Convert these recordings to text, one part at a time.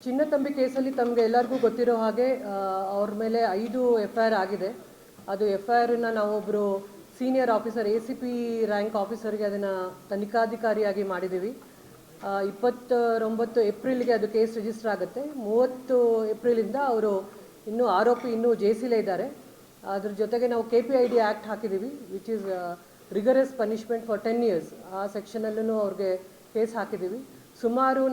ಚಿನ್ನತಂಬಿ ಕೇಸಲ್ಲಿ ತಮಗೆ ಎಲ್ಲರಿಗೂ ಗೊತ್ತಿರೋ ಹಾಗೆ ಅವ್ರ ಮೇಲೆ 5 FIR ಆಗಿದೆ. ಅದು FIRನ ನಾವೊಬ್ಬರು ಸೀನಿಯರ್ ಆಫೀಸರ್ ACP ರ್ಯಾಂಕ್ ಆಫೀಸರ್ಗೆ ಅದನ್ನು ತನಿಖಾಧಿಕಾರಿಯಾಗಿ ಮಾಡಿದ್ದೀವಿ. 29 ಏಪ್ರಿಲ್ಗೆ ಅದು ಕೇಸ್ ರಿಜಿಸ್ಟರ್ ಆಗುತ್ತೆ. 30 ಏಪ್ರಿಲಿಂದ ಅವರು ಇನ್ನೂ ಆರೋಪಿ ಇನ್ನೂ ಜೈಲಲ್ಲೇ ಇದ್ದಾರೆ. ಅದ್ರ ಜೊತೆಗೆ ನಾವು KPID ಆ್ಯಕ್ಟ್ ಹಾಕಿದ್ದೀವಿ, which is rigorous punishment for 10 years. ಆ ಸೆಕ್ಷನಲ್ಲೂ ಅವ್ರಿಗೆ ಕೇಸ್ ಹಾಕಿದ್ದೀವಿ. ಸುಮಾರು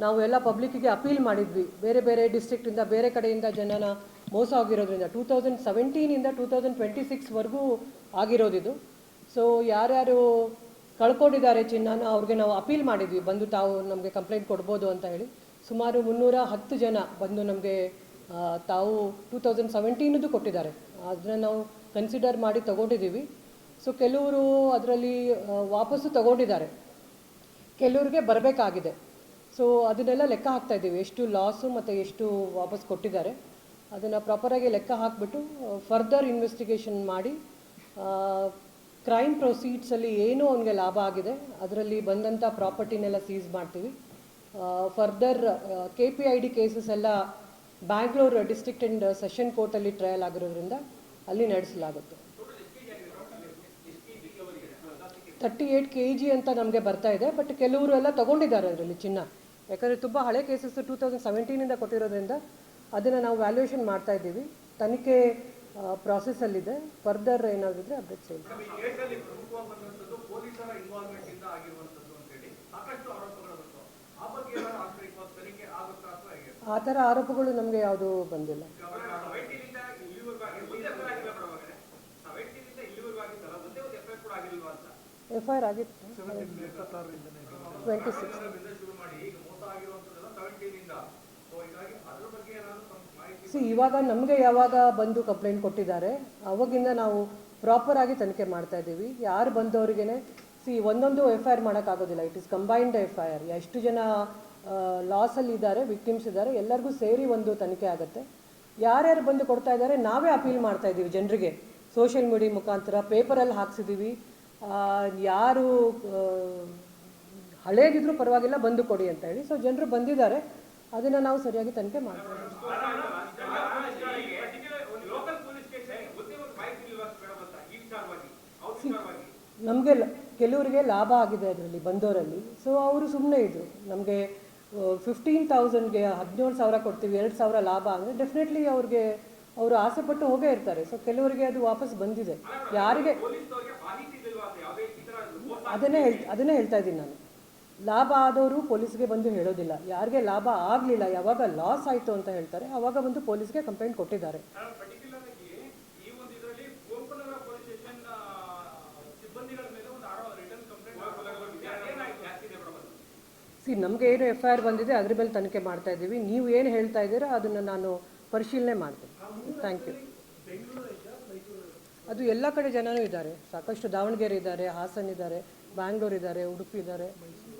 ನಾವು ಎಲ್ಲ ಪಬ್ಲಿಕ್ಕಿಗೆ ಅಪೀಲ್ ಮಾಡಿದ್ವಿ, ಬೇರೆ ಬೇರೆ ಡಿಸ್ಟ್ರಿಕ್ಟಿಂದ ಬೇರೆ ಕಡೆಯಿಂದ ಜನನ ಮೋಸ ಆಗಿರೋದ್ರಿಂದ 2017ಇಂದ 2026ವರೆಗೂ ಆಗಿರೋದಿದು. ಸೊ ಯಾರ್ಯಾರು ಕಳ್ಕೊಂಡಿದ್ದಾರೆ ಚಿನ್ನನ ಅವ್ರಿಗೆ ನಾವು ಅಪೀಲ್ ಮಾಡಿದ್ವಿ, ಬಂದು ತಾವು ನಮಗೆ ಕಂಪ್ಲೇಂಟ್ ಕೊಡ್ಬೋದು ಅಂತ ಹೇಳಿ. ಸುಮಾರು 310 ಜನ ಬಂದು ನಮಗೆ ತಾವು 2017ದು ಕೊಟ್ಟಿದ್ದಾರೆ. ಅದನ್ನು ನಾವು ಕನ್ಸಿಡರ್ ಮಾಡಿ ತಗೊಂಡಿದ್ದೀವಿ. ಸೊ ಕೆಲವರು ಅದರಲ್ಲಿ ವಾಪಸ್ಸು ತಗೊಂಡಿದ್ದಾರೆ, ಕೆಲವ್ರಿಗೆ ಬರಬೇಕಾಗಿದೆ. ಸೊ ಅದನ್ನೆಲ್ಲ ಲೆಕ್ಕ ಹಾಕ್ತಾ ಇದ್ದೀವಿ, ಎಷ್ಟು ಲಾಸು ಮತ್ತು ಎಷ್ಟು ವಾಪಸ್ ಕೊಟ್ಟಿದ್ದಾರೆ ಅದನ್ನು ಪ್ರಾಪರಾಗಿ ಲೆಕ್ಕ ಹಾಕಿಬಿಟ್ಟು ಫರ್ದರ್ ಇನ್ವೆಸ್ಟಿಗೇಷನ್ ಮಾಡಿ ಕ್ರೈಮ್ ಪ್ರೊಸೀಡ್ಸಲ್ಲಿ ಏನೂ ಅವನಿಗೆ ಲಾಭ ಆಗಿದೆ ಅದರಲ್ಲಿ ಬಂದಂಥ ಪ್ರಾಪರ್ಟಿನೆಲ್ಲ ಸೀಸ್ ಮಾಡ್ತೀವಿ. ಫರ್ದರ್ KPID ಕೇಸಸ್ ಎಲ್ಲ ಬ್ಯಾಂಗ್ಳೂರು ಡಿಸ್ಟ್ರಿಕ್ಟ್ ಆ್ಯಂಡ್ ಸೆಷನ್ ಕೋರ್ಟಲ್ಲಿ ಟ್ರಯಲ್ ಆಗಿರೋದ್ರಿಂದ ಅಲ್ಲಿ ನಡೆಸಲಾಗುತ್ತೆ. 38 kg ಅಂತ ನಮಗೆ ಬರ್ತಾ ಇದೆ. ಬಟ್ ಕೆಲವರು ಎಲ್ಲ ತೊಗೊಂಡಿದ್ದಾರೆ ಅದರಲ್ಲಿ ಚಿನ್ನ, ಯಾಕಂದರೆ ತುಂಬ ಹಳೆ ಕೇಸಸ್ 2017ಇಂದ ಕೊಟ್ಟಿರೋದ್ರಿಂದ ಅದನ್ನು ನಾವು ವ್ಯಾಲ್ಯೂಯೇಷನ್ ಮಾಡ್ತಾ ಇದ್ದೀವಿ. ತನಿಖೆ ಪ್ರಾಸೆಸ್ಸಲ್ಲಿದೆ. ಫರ್ದರ್ ಏನಾಗಿದ್ರೆ ಅಪ್ಡೇಟ್ಸ್ ಹೇಳಿ. ಆ ಥರ ಆರೋಪಗಳು ನಮಗೆ ಯಾವುದೂ ಬಂದಿಲ್ಲ. FIR ಆಗಿತ್ತು 26. ಇವಾಗ ನಮಗೆ ಯಾವಾಗ ಬಂದು ಕಂಪ್ಲೇಂಟ್ ಕೊಟ್ಟಿದ್ದಾರೆ ಅವಾಗಿಂದ ನಾವು ಪ್ರಾಪರಾಗಿ ತನಿಖೆ ಮಾಡ್ತಾ ಇದ್ದೀವಿ. ಯಾರು ಬಂದವರಿಗೇ ಒಂದೊಂದು FIR ಮಾಡೋಕ್ಕಾಗೋದಿಲ್ಲ, ಇಟ್ ಇಸ್ ಕಂಬೈನ್ಡ್ FIR. ಎಷ್ಟು ಜನ ಲಾಸಲ್ಲಿ ಇದ್ದಾರೆ, ವಿಕ್ಟಿಮ್ಸ್ ಇದ್ದಾರೆ, ಎಲ್ಲರಿಗೂ ಸೇರಿ ಒಂದು ತನಿಖೆ ಆಗುತ್ತೆ. ಯಾರ್ಯಾರು ಬಂದು ಕೊಡ್ತಾ ಇದ್ದಾರೆ ನಾವೇ ಅಪೀಲ್ ಮಾಡ್ತಾ ಇದ್ದೀವಿ ಜನರಿಗೆ, ಸೋಷಿಯಲ್ ಮೀಡಿಯಾ ಮುಖಾಂತರ, ಪೇಪರಲ್ಲಿ ಹಾಕ್ಸಿದ್ದೀವಿ. ಯಾರು ಹಳೇದಿದ್ರೂ ಪರವಾಗಿಲ್ಲ ಬಂದು ಕೊಡಿ ಅಂತ ಹೇಳಿ. ಸೊ ಜನರು ಬಂದಿದ್ದಾರೆ, ಅದನ್ನು ನಾವು ಸರಿಯಾಗಿ ತನಿಖೆ ಮಾಡ್ತೀವಿ. ನಮಗೆ ಕೆಲವರಿಗೆ ಲಾಭ ಆಗಿದೆ ಅದರಲ್ಲಿ ಬಂದವರಲ್ಲಿ. ಸೊ ಅವರು ಸುಮ್ಮನೆ ಇದ್ದರು. ನಮಗೆ 15,000ಗೆ 17,000 ಕೊಡ್ತೀವಿ, 2,000 ಲಾಭ ಅಂದರೆ ಡೆಫಿನೆಟ್ಲಿ ಅವರು ಆಸೆ ಪಟ್ಟು ಹೋಗೇ ಇರ್ತಾರೆ. ಸೊ ಕೆಲವರಿಗೆ ಅದು ವಾಪಸ್ ಬಂದಿದೆ. ಯಾರಿಗೆ ಅದನ್ನೇ ಹೇಳ್ತಾ ಇದ್ದೀನಿ ನಾನು, ಲಾಭ ಆದವರು ಪೊಲೀಸ್ಗೆ ಬಂದು ಹೇಳೋದಿಲ್ಲ. ಯಾರಿಗೆ ಲಾಭ ಆಗಲಿಲ್ಲ, ಯಾವಾಗ ಲಾಸ್ ಆಯಿತು ಅಂತ ಹೇಳ್ತಾರೆ ಆವಾಗ ಬಂದು ಪೊಲೀಸ್ಗೆ ಕಂಪ್ಲೇಂಟ್ ಕೊಟ್ಟಿದ್ದಾರೆ. ನಮಗೆ ಏನು FIR ಬಂದಿದೆ ಅದ್ರ ಮೇಲೆ ತನಿಖೆ ಮಾಡ್ತಾ ಇದ್ದೀವಿ. ನೀವು ಏನು ಹೇಳ್ತಾ ಇದ್ದೀರಾ ಅದನ್ನು ನಾನು ಪರಿಶೀಲನೆ ಮಾಡ್ತೀನಿ. Thank you. ಅದು ಎಲ್ಲ ಕಡೆ ಜನನೂ ಇದ್ದಾರೆ, ಸಾಕಷ್ಟು. ದಾವಣಗೆರೆ ಇದ್ದಾರೆ, ಹಾಸನ ಇದ್ದಾರೆ, ಬ್ಯಾಂಗ್ಳೂರ್ ಇದ್ದಾರೆ, ಉಡುಪಿ ಇದ್ದಾರೆ, ಮೈಸೂರು.